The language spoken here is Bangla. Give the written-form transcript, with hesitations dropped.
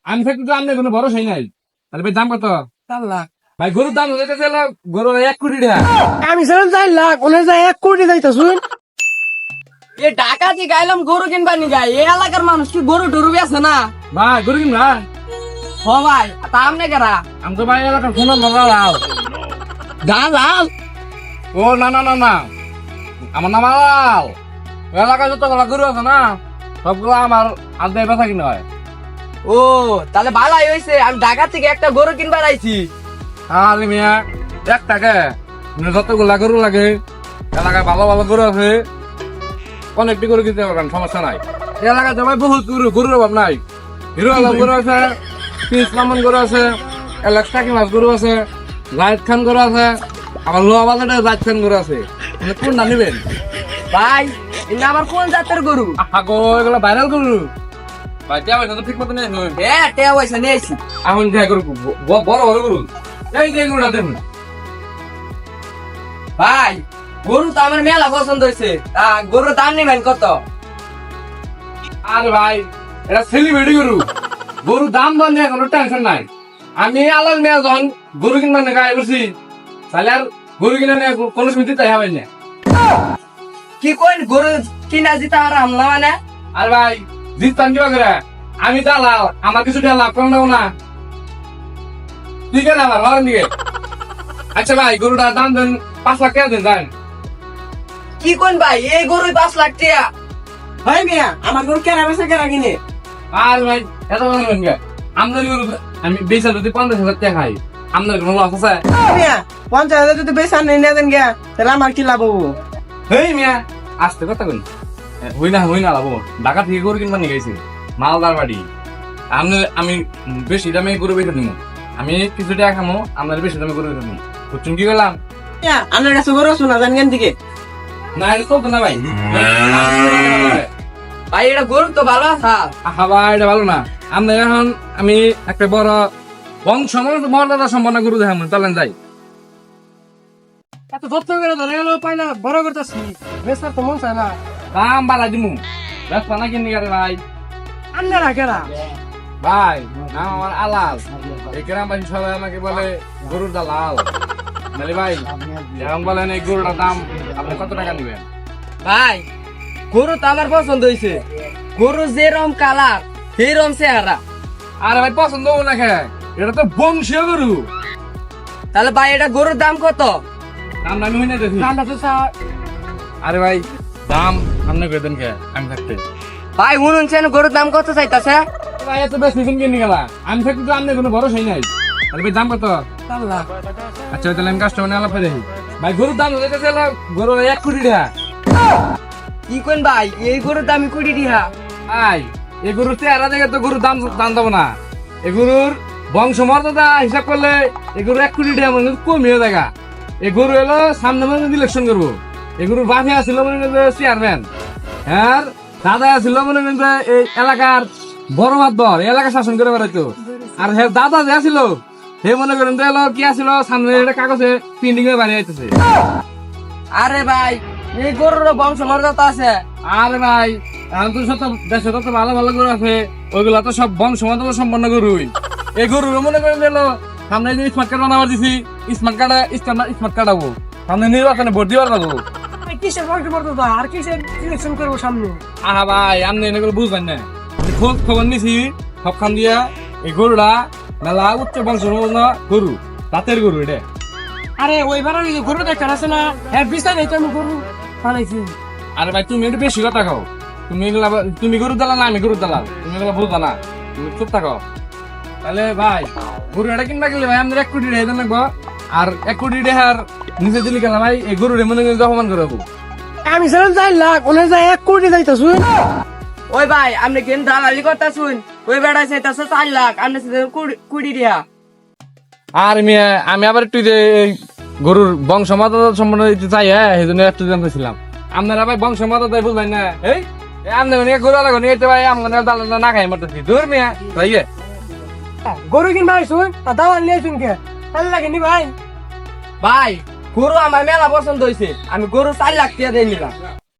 আমি থাকতে তো আমনে কোনো ভরসাই নাই। তাহলে ভাই দাম কত? 4 লাখ। ভাই গরুর দাম হইতে গেল গরুর 1 কোটি টাকা। আমি ছিলাম 4 লাখ, ওনে যায় 1 কোটি যাইতা শুন। এ ঢাকা থেকে আইলাম গরু কিনবা নি গাই, এই এলাকার মানুষ কি গরু টরু আছে না? ভাই গরু কিনবা? হ ভাই, তা আমনে কেরা? আমি তো ভাই এলাকার ফোন লাল। দালাল? ও না না না না, আমার নাম লাল। এলাকায় যতগুলা গরু আছে না সবগুলো আমার আদায় বেচা কিনা হয়। ও তাহলে ভালাই হইছে, আমি ঢাকা থেকে একটা গরু কিনবার আইছি। আরে মিয়া 1 টাকা যতগুলা গরু লাগে এলাকায় ভালো ভালো গরু আছে, অনেকটি গরু কিনতে পারবেন, সমস্যা নাই। এলাকায় তো ভাই বহুত গরুর অভাব নাই। হিরো আলম গরু আছে, পিস মামন গরু আছে, এলাকাকি মাছ গরু আছে, জাহিদ খান গরু আছে, আবার লোহা বাজারে জাহিদ খান গরু আছে। মানে কোনটা নিবেন ভাই ইনা আবার কোন জাতের গরু? আগো এগুলো ভাইরাল গরু ভাই, দেওয়া তো ঠিক মতো নেই। হ্যাঁ টেয়া পয়সা নিয়েছি। এখন যাই গরু বড় বড় গরু, এই যে গরুটা দেখুন। ভাই গরু তো আমার মেলা পছন্দ হয়েছে, গরুর দাম নেবেন কত? আরে ভাই এটা সেলিব্রিটি গরু, গরু দাম দর নিয়ে কোনো টেনশন নাই। আমি আলাল মেয়ে যখন গরু কিনবার না গায়ে বসি, তাহলে আর গরু কিনে নিয়ে কোনো সমিতি তাই হবে না। কি কইন গরু কিনা জিতা আর হামলা মানে? আর ভাই জিততাম কিবা করে, আমি দালাল, আমার কিছু লাভ কম নেবো না। ঠিক আছে আমার ঘরের দিকে। আচ্ছা ভাই গরুটার দাম দেন 5 লাখ টাকা দেন জানেন। কি কইন ভাই এই গরু 5 লাখ টাকা? ভাই মিয়া আমার গরু কেনা বেচা কেনা কিনে? আর ভাই এত কথা বলেন কে? আমদানি গরু আমি বেচা যদি 50,000 টাকা খাই, আপনার কোনো লস আছে? মিয়া 50,000 যদি বেচা নেই না দেন গিয়া, তাহলে আমার কি লাভ হবো? হেই মিয়া আসতে কথা কই, হই না লাবো। ঢাকা থেকে গরু কিনবার নিয়ে গেছি, মালদার বাড়ি। আমি বেশি দামে গরু বেচে দিব, আমি কিছু টাকা খামো, আপনার বেশি দামে গরু বেচে দিব। বুঝছেন কি করলাম? মিয়া আপনার কাছে গরু শোনা জান কেন দিকে? না এটা চলতো না ভাই। ভাই এটা গরু তো ভালো আছে। আহা ভাই এটা ভালো না। আমরা এখন আমি একটা বড় বংশ মর্যাদা সম্পন্ন গরু দেখাম, চলেন যাই। এত যত্ন করে ধরে গেল পাই না, বড় করতেছি বেচার তো মন চায় না। দাম বাড়াই দিমু, ব্যস্ত না কিনি আরে ভাই। আন্নারা কেরা? ভাই নাম আমার আলাল, এই গ্রামবাসী সবাই আমাকে বলে গরুর দালাল। নালি ভাই এখন বলেন এই গরুটার দাম আপনি কত টাকা নিবেন? ভাই গরু তো আমার পছন্দ হয়েছে, গরু যেরকম কালার সেইরকম চেহারা। আরে ভাই পছন্দ হবো না খে, এটা তো বংশীয় গরু। তাহলে ভাই এটা গরুর দাম কত? দাম আমি হই না দেখি। আরে ভাই দাম সামনে করে দেন খে, আমি থাকতে। ভাই শুনুনছেন গরুর দাম কত চাইতাছে? ভাই এত বেশি দিন কিনে গেলা, আমি থাকতে তো আপনি কোনো ভরসাই নাই। আরে ভাই দাম কত? 4 লাখ। আচ্ছা তাহলে আমি কাস্টমার আলাপ করে দেখি। ভাই গরুর দাম হইতে গেল গরু 1 কোটি টাকা। কি কোন ভাই এই গরুর দাম 1 কোটি টাকা? ভাই এই গরুর চেহারা দেখে তো গরুর দাম দাম দেবো না। এই গরুর বংশ মর্যাদা হিসাব করলে এই গরু 1 কোটি টাকা মানে কমিয়ে দেখা। এই গরু এলো সামনে মানে ইলেকশন করবো। এই গরুর বাপে আসছিল মনে কিন্তু চেয়ারম্যান, হ্যাঁ দাদা আসছিল মনে কিন্তু এই এলাকার বড় মাতবর, এলাকা শাসন করে বেড়াইতো। আর হ্যাঁ দাদা যে আসছিল সে মনে করেন তো এলো কি আসছিল সামনে একটা কাগজে প্রিন্টিং এ বাড়ি আইতেছে। আরে ভাই এই গরুর বংশ মর্যাদা আছে। আরে ভাই এখন তো সব দেশে তো ভালো ভালো গরু আছে, ওইগুলা তো সব বংশ মর্যাদা সম্পন্ন গরুই। এই গরু মনে করেন এলো সামনে যে স্মার্ট কার্ড বানাবার দিছি, স্মার্ট কার্ড হবো সামনে নির্বাচনে ভোট দিবার লাগবো। কিসের বংশ মর্যাদা আর কিসের ইলেকশন করবো সামনে? আহা ভাই আপনি এগুলো বুঝবেন না। খোঁজ খবর নিছি সবখান দিয়া এই গরুটা মেলা উচ্চ বংশ গরু, রাতের গরু এটা। আরে ওইবার গরু দেখার আছে না, হ্যাঁ বিস্তার এই তো আমি গরু বানাইছি। আরে ভাই তুমি একটু বেশি কথা খাও, তুমি গরু দালাল না আমি গরু দালাল, তুমি এগুলো বুঝবা না, তুমি চুপ থাকো। তাহলে ভাই গরু এটা কিনবা গেলে ভাই আমাদের 1 কোটি টাকা লাগবো। আর 1 কোটি টাকার নিচে দিলি কেন ভাই এই গরুরে মনে করি অপমান করবো। আমি ছিলাম 4 লাখ, ওনে যায় 1 কোটি যাইতা শুন। ওই ভাই আপনি কেন দালালি করতা শুন, ওই বেড়া চাইতাছে 4 লাখ, আপনি কোটি দিয়া। আর আমি আবার একটু যে গরুর বংশ মর্যাদা সম্বন্ধে চাই, হ্যাঁ সেই জন্য একটু জানতে ছিলাম। আপনারা ভাই বংশ মর্যাদা বুঝবেন না, এই আপনি গরু আলাদা নিয়ে ভাই আমার দালাল না খাই মরতেছি দূর মিয়া তাই গরু কিন ভাই শুন, দাওয়াল নিয়ে শুন কে ভাল লাগে নি ভাই? ভাই গরু আমার মেলা পছন্দ হয়েছে, আমি গরু 4 লাখ টাকা দিয়ে নিলাম।